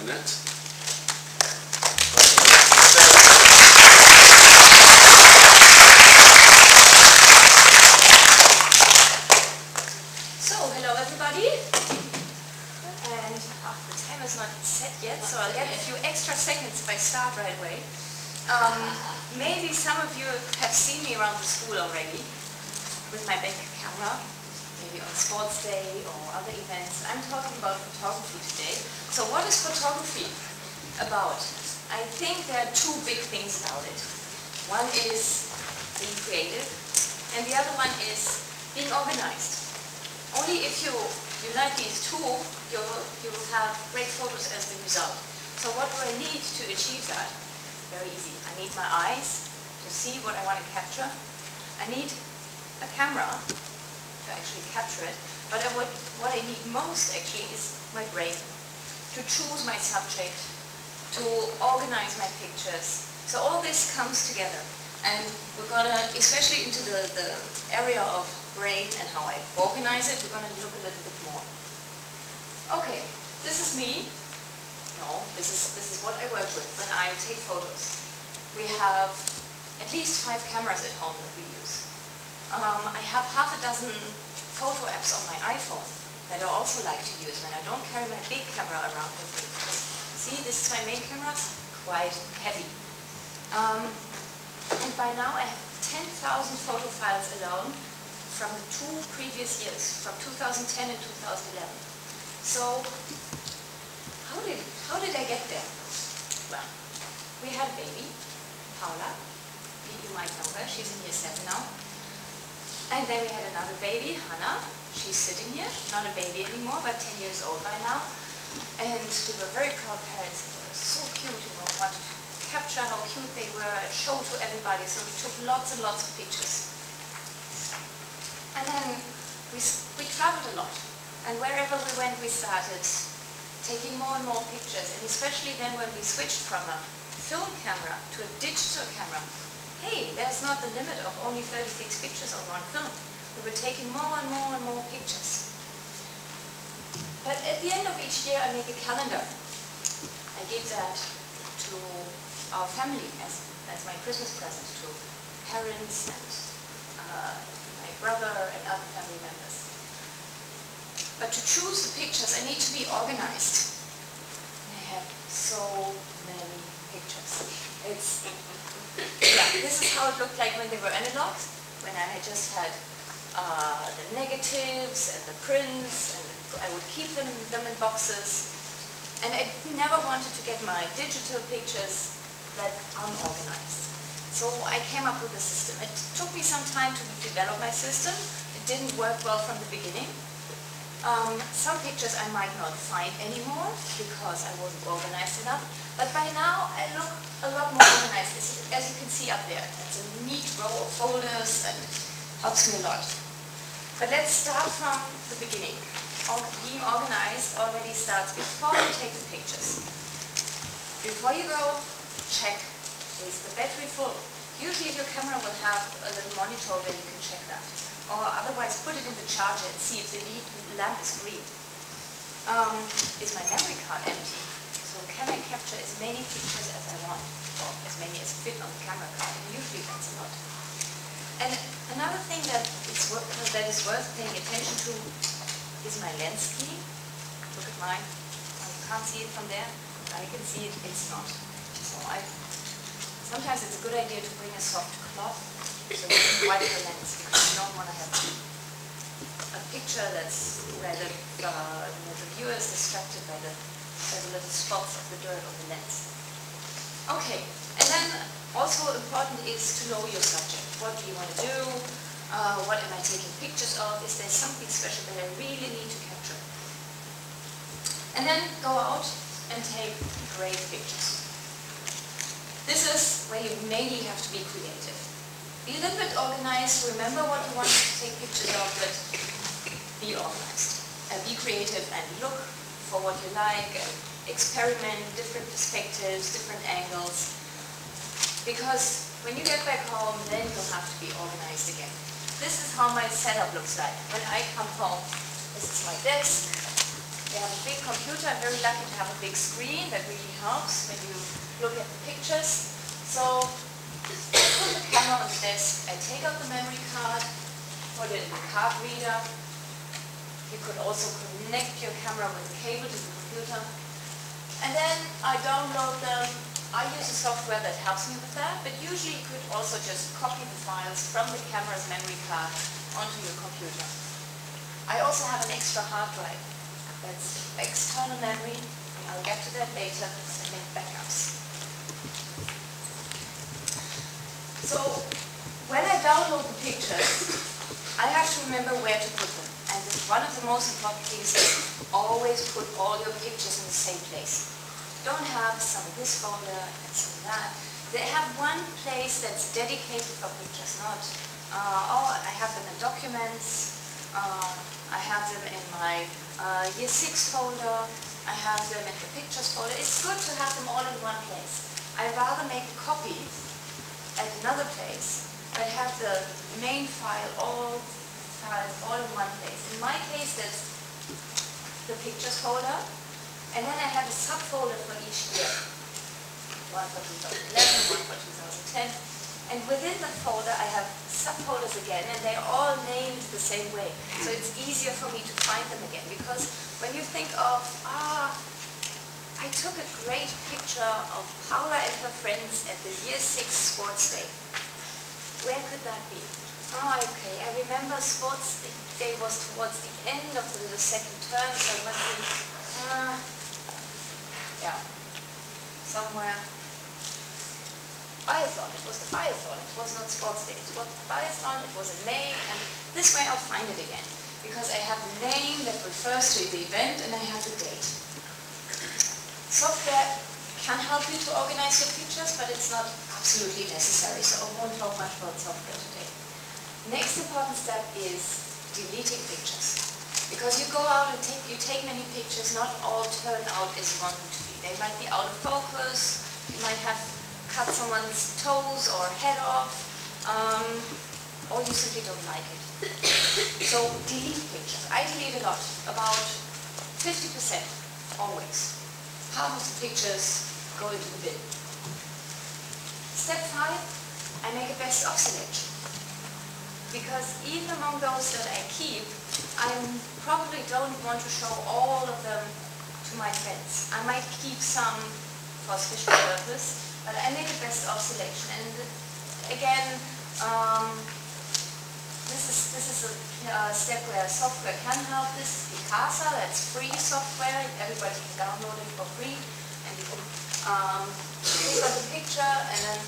Annette. So, hello everybody. And the time is not set yet, so I'll get a few extra seconds if I start right away. Maybe some of you have seen me around the school already with my big camera, maybe on sports day or other events. I'm talking about photography today. So what is photography about? I think there are two big things about it. One is being creative, and the other one is being organized. Only if you unite these two, you will have great photos as the result. So what do I need to achieve that? Very easy. I need my eyes to see what I want to capture. I need a camera to actually capture it. But what I need most actually is my brain to choose my subject, to organize my pictures. So all this comes together. And we're going to, especially into the area of brain and how I organize it, we're going to look a little bit more. Okay, this is me. No, this is what I work with when I take photos. We have at least 5 cameras at home that we use. I have half a dozen photo apps on my iPhone that I also like to use when I don't carry my big camera around with me. See, this is my main camera, quite heavy. And by now I have 10,000 photo files alone from the 2 previous years, from 2010 and 2011. So, how did I get there? Well, we had a baby, Paula. You might know her, she's in year 7 now. And then we had another baby, Hannah. She's sitting here, not a baby anymore, but 10 years old by now. And we were very proud parents. They were so cute, you know, wanted to capture how cute they were and show to everybody. So we took lots and lots of pictures. And then we traveled a lot. And wherever we went, we started taking more and more pictures. And especially then when we switched from a film camera to a digital camera, hey, there's not the limit of only 36 pictures on one film. We were taking more and more and more pictures. But at the end of each year, I make a calendar. I give that to our family as my Christmas present to parents and my brother and other family members. But to choose the pictures, I need to be organized. And I have so many pictures. This is how it looked like when they were analog, when I had just had the negatives and the prints, and I would keep them in boxes. And I never wanted to get my digital pictures that unorganized. So I came up with a system. It took me some time to develop my system. It didn't work well from the beginning. Some pictures I might not find anymore because I wasn't organized enough. But by now I look a lot more organized, as you can see up there. It's a neat row of folders and helps me a lot. But let's start from the beginning. Being organized already starts before you take the pictures. Before you go, check, is the battery full? Usually your camera will have a little monitor where you can check that. Or otherwise put it in the charger and see if the lamp is green. Is my memory card empty? So can I capture as many pictures as I want, or as many as fit on the camera card? And usually that's a lot. And another thing that is worth paying attention to is my lens key. Look at mine. You can't see it from there. I can see it, it's not. So sometimes it's a good idea to bring a soft cloth so you can wipe the lens, because you don't want to have a picture where the viewer is distracted by the little spots of the dirt on the lens. Okay, and then also important is to know your subject. What do you want to do? What am I taking pictures of? Is there something special that I really need to capture? And then go out and take great pictures. This is where you mainly have to be creative. Be a little bit organized, remember what you want to take pictures of, but be organized. And be creative and look for what you like and experiment different perspectives, different angles. Because when you get back home, then you'll have to be organized again. This is how my setup looks like. When I come home, this is my desk. They have a big computer. I'm very lucky to have a big screen. That really helps when you look at the pictures. So, I put the camera on the desk. I take out the memory card, put it in the card reader. You could also connect your camera with a cable to the computer. And then I download them. I use a software that helps me with that, but usually you could also just copy the files from the camera's memory card onto your computer. I also have an extra hard drive. That's external memory, and I'll get to that later, and make backups. So, when I download the pictures, I have to remember where to put them. And one of the most important things is always put all your pictures in the same place. Don't have some in this folder and some in that. They have one place that's dedicated for pictures, not, oh, I have them in documents, I have them in my Year 6 folder, I have them in the pictures folder. It's good to have them all in one place. I'd rather make a copy at another place, but have the main file, all files all in one place. In my case, that's the pictures folder. And then I have a subfolder for each year. One for 2011, one for 2010. And within the folder I have subfolders again, and they're all named the same way. So it's easier for me to find them again. Because when you think of, I took a great picture of Paula and her friends at the Year 6 sports day. Where could that be? Oh, okay, I remember sports day was towards the end of the second term, so it must be, yeah, somewhere. Biathlon, it was the biathlon, it was not sports day, it was the biathlon, it was in May, and this way I'll find it again. Because I have the name that refers to the event and I have the date. Software can help you to organize your pictures, but it's not absolutely necessary, so I won't talk much about software today. Next important step is deleting pictures. Because you go out and you take many pictures, not all turn out as you want them to be. They might be out of focus, you might have cut someone's toes or head off, or you simply don't like it. So delete pictures. I delete a lot, about 50% always. Half of the pictures go into the bin. Step 5, I make a best of selection. Because even among those that I keep, I probably don't want to show all of them to my friends. I might keep some for a special purpose, but I make a best of selection. And again, this is a step where software can help. This is Picasa, that's free software. Everybody can download it for free. And you can click on the picture and then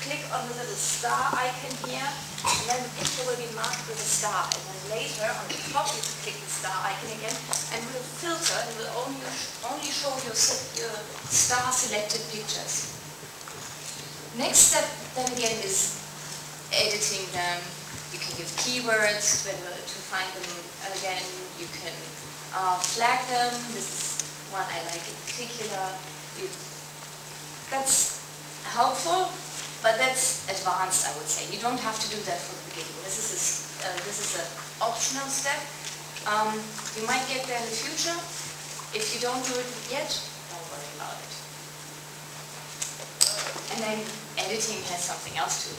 click on the little star icon here, and then the picture will be marked with a star. And then later on the top you can click the star icon again, and it will filter and will only show your star selected pictures. Next step then again is editing them. You can give keywords to find them again. You can flag them. This is one I like in particular. That's helpful. But that's advanced, I would say. You don't have to do that from the beginning. This is an optional step. You might get there in the future. If you don't do it yet, don't worry about it. And then editing has something else too.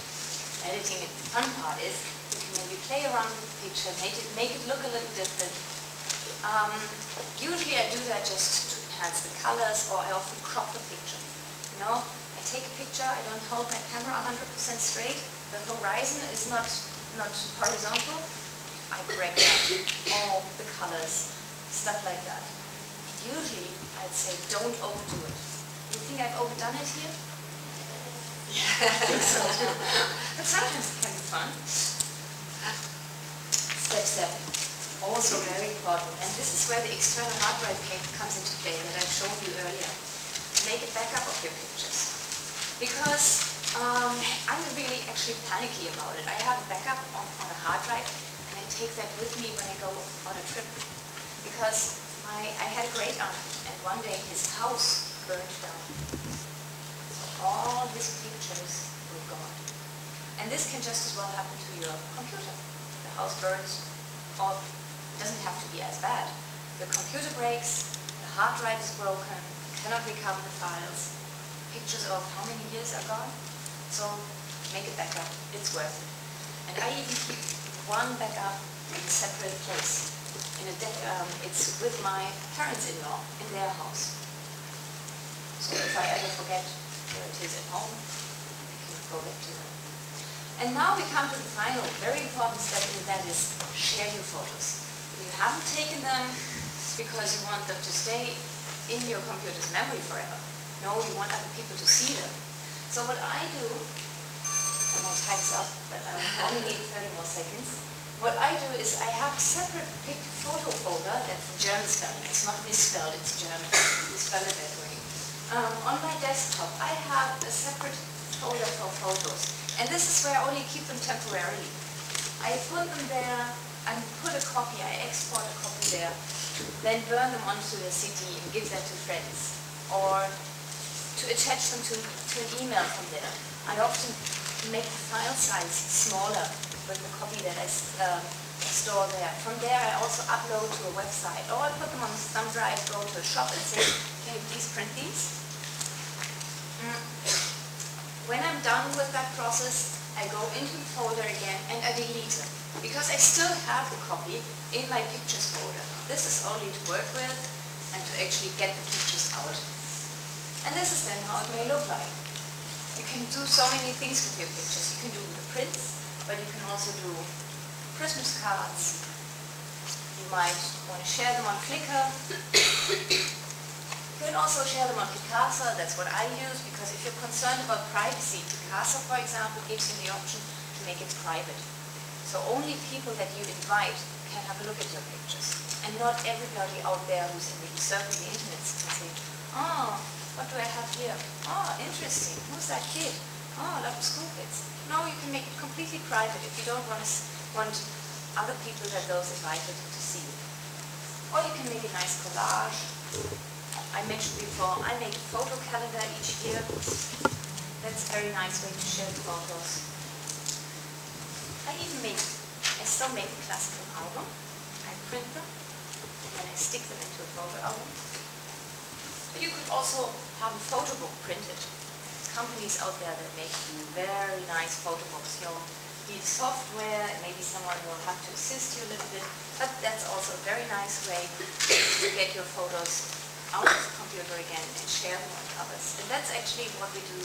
Editing, the fun part is you can maybe play around with the picture, make it look a little different. Usually I do that just to enhance the colors, or I often crop the picture. You know? Take a picture, I don't hold my camera 100% straight, the horizon is not horizontal, I correct that, all the colors, stuff like that. Usually, I'd say don't overdo it. You think I've overdone it here? Yeah, I think so too. But sometimes it can be fun. Step 7, also very important, and this is where the external hard drive comes into play that I showed you earlier. Make a backup of your pictures. Because I'm really actually panicky about it. I have a backup on a hard drive, and I take that with me when I go on a trip. Because I had a great aunt, and one day his house burned down. So all his pictures were gone. And this can just as well happen to your computer. The house burns, or it doesn't have to be as bad. The computer breaks, hard drive is broken, cannot recover the files, pictures of how many years are gone. So make a backup, it's worth it. And I even keep one backup in a separate place. It's with my parents-in-law in their house. So if I ever forget where it is at home, I can go back to them. And now we come to the final, very important step, and that is share your photos. You haven't taken them because you want them to stay in your computer's memory forever. No, you want other people to see them. So what I do, and my time's up, but I only need 30 more seconds. What I do is I have a separate photo folder, that's German spelling. It's not misspelled, it's German. You spell it that way. On my desktop, I have a separate folder for photos. And this is where I only keep them temporarily. I put them there, I put a copy, I export a copy there, then burn them onto a CD and give that to friends. Or to attach them to an email from there. I often make the file size smaller with the copy that I store there. From there I also upload to a website, or I put them on a thumb drive, go to a shop and say, can you please print these? When I'm done with that process, I go into the folder again and I delete them, because I still have the copy in my pictures folder. This is only to work with and to actually get the pictures out. And this is then how it may look like. You can do so many things with your pictures. You can do the prints, but you can also do Christmas cards. You might want to share them on Flickr. You can also share them on Picasa. That's what I use, because if you're concerned about privacy, Picasa, for example, gives you the option to make it private. So only people that you invite can have a look at your pictures. And not everybody out there who's in the circle of the internet can say, oh, what do I have here? Oh, interesting. Who's that kid? Oh, a lot of school kids. No, you can make it completely private if you don't want other people than those invited to see it. Or you can make a nice collage. I mentioned before, I make a photo calendar each year. That's a very nice way to share the photos. I still make a classical album. I print them, and I stick them into a photo album. But you could also have a photo book printed. Companies out there that make very nice photo books. You'll need software, and maybe someone will have to assist you a little bit, but that's also a very nice way to get your photos out of the computer again and share them with others. And that's actually what we do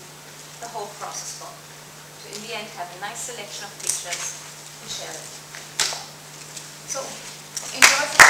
the whole process for. To in the end have a nice selection of pictures and share them. So, enjoy the